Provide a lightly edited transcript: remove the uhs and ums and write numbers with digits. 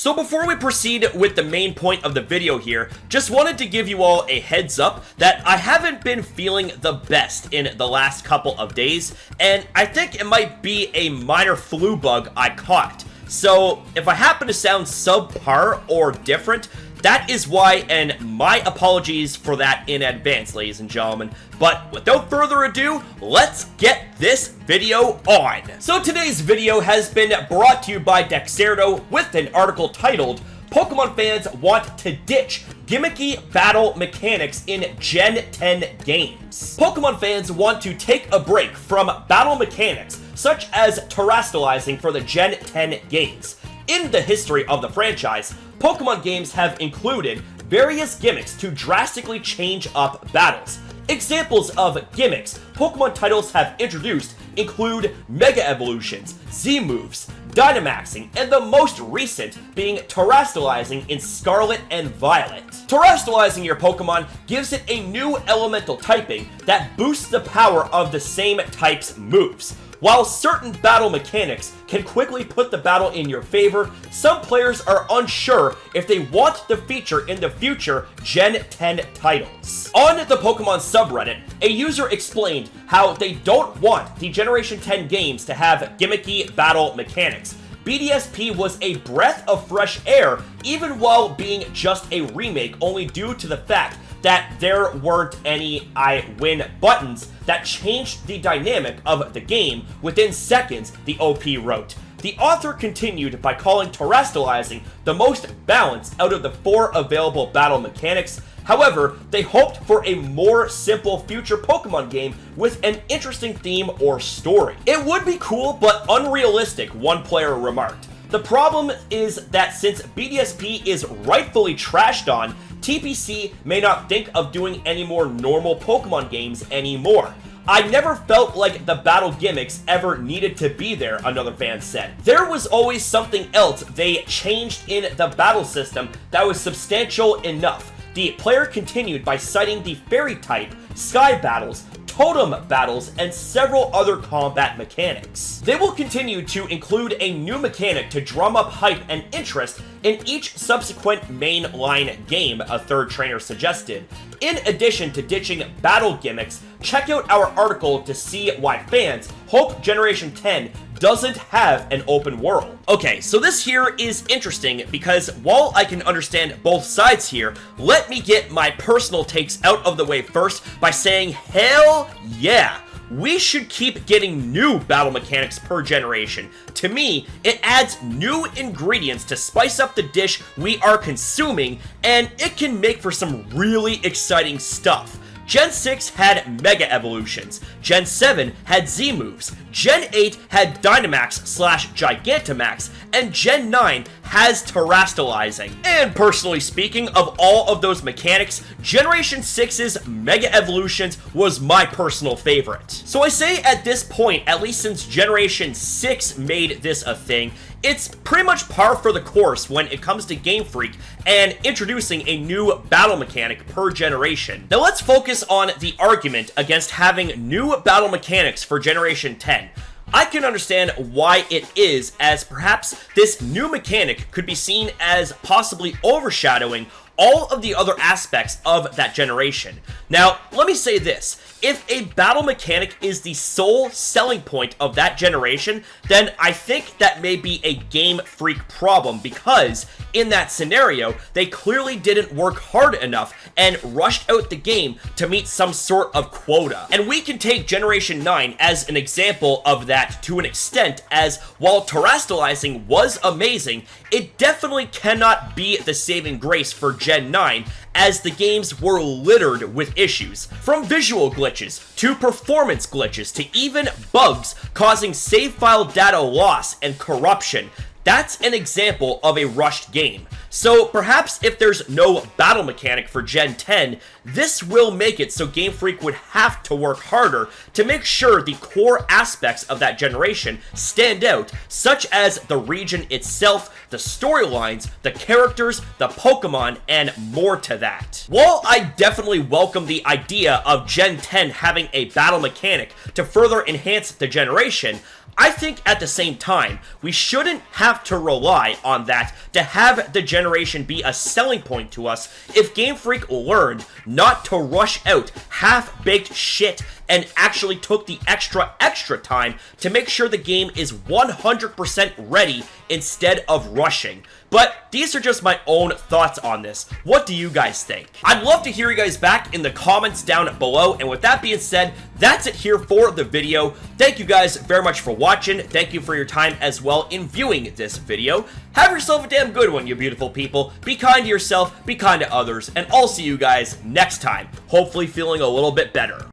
So before we proceed with the main point of the video here, just wanted to give you all a heads up that I haven't been feeling the best in the last couple of days, and I think it might be a minor flu bug I caught. So if I happen to sound subpar or different, that is why, and my apologies for that in advance, ladies and gentlemen. But without further ado, let's get this video on. So today's video has been brought to you by Dexerto with an article titled, Pokemon fans want to ditch gimmicky battle mechanics in Gen 10 games. Pokemon fans want to take a break from battle mechanics, such as terrestrializing for the Gen 10 games. In the history of the franchise, Pokemon games have included various gimmicks to drastically change up battles. Examples of gimmicks Pokemon titles have introduced include Mega Evolutions, Z-Moves, Dynamaxing, and the most recent being Terrestrializing in Scarlet and Violet. Terrestrializing your Pokemon gives it a new elemental typing that boosts the power of the same type's moves. While certain battle mechanics can quickly put the battle in your favor, some players are unsure if they want the feature in the future Gen 10 titles. On the Pokemon subreddit, a user explained how they don't want the Generation 10 games to have gimmicky battle mechanics. BDSP was a breath of fresh air even while being just a remake, only due to the fact that there weren't any I win buttons that changed the dynamic of the game within seconds, the OP wrote. The author continued by calling terrestrializing the most balanced out of the 4 available battle mechanics. However, they hoped for a more simple future Pokemon game with an interesting theme or story. It would be cool but unrealistic, one player remarked. The problem is that since BDSP is rightfully trashed on, TPC may not think of doing any more normal Pokemon games anymore. I never felt like the battle gimmicks ever needed to be there, another fan said. There was always something else they changed in the battle system that was substantial enough. The player continued by citing the Fairy type, Sky battles, Totem battles, and several other combat mechanics. They will continue to include a new mechanic to drum up hype and interest in each subsequent mainline game, a third trainer suggested. In addition to ditching battle gimmicks, check out our article to see why fans hope Generation 10 doesn't have an open world. Okay, so this here is interesting because while I can understand both sides here, let me get my personal takes out of the way first by saying hell yeah! We should keep getting new battle mechanics per generation. To me, it adds new ingredients to spice up the dish we are consuming, and it can make for some really exciting stuff. Gen 6 had Mega Evolutions, Gen 7 had Z-Moves, Gen 8 had Dynamax/Gigantamax, and Gen 9 has Terrestrializing. And personally speaking, of all of those mechanics, Generation 6's Mega Evolutions was my personal favorite. So I say at this point, at least since Generation 6 made this a thing, it's pretty much par for the course when it comes to Game Freak and introducing a new battle mechanic per generation. Now let's focus on the argument against having new battle mechanics for Generation 10. I can understand why it is, as perhaps this new mechanic could be seen as possibly overshadowing all of the other aspects of that generation. Now, let me say this. If a battle mechanic is the sole selling point of that generation, then I think that may be a Game Freak problem, because in that scenario, they clearly didn't work hard enough and rushed out the game to meet some sort of quota. And we can take Generation 9 as an example of that to an extent, as while terrestrializing was amazing, it definitely cannot be the saving grace for Gen 9, as the games were littered with issues. From visual glitches, to performance glitches, to even bugs causing save file data loss and corruption. That's an example of a rushed game. So perhaps if there's no battle mechanic for Gen 10, this will make it so Game Freak would have to work harder to make sure the core aspects of that generation stand out, such as the region itself, the storylines, the characters, the Pokemon, and more to that. While I definitely welcome the idea of Gen 10 having a battle mechanic to further enhance the generation, I think at the same time, we shouldn't have to rely on that to have the generation be a selling point to us if Game Freak learned not to rush out half-baked shit and actually took the extra time to make sure the game is 100% ready instead of rushing. But these are just my own thoughts on this. What do you guys think? I'd love to hear you guys back in the comments down below. And with that being said, that's it here for the video. Thank you guys very much for watching. Thank you for your time as well in viewing this video. Have yourself a damn good one, you beautiful people. Be kind to yourself, be kind to others, and I'll see you guys next time. Hopefully feeling a little bit better.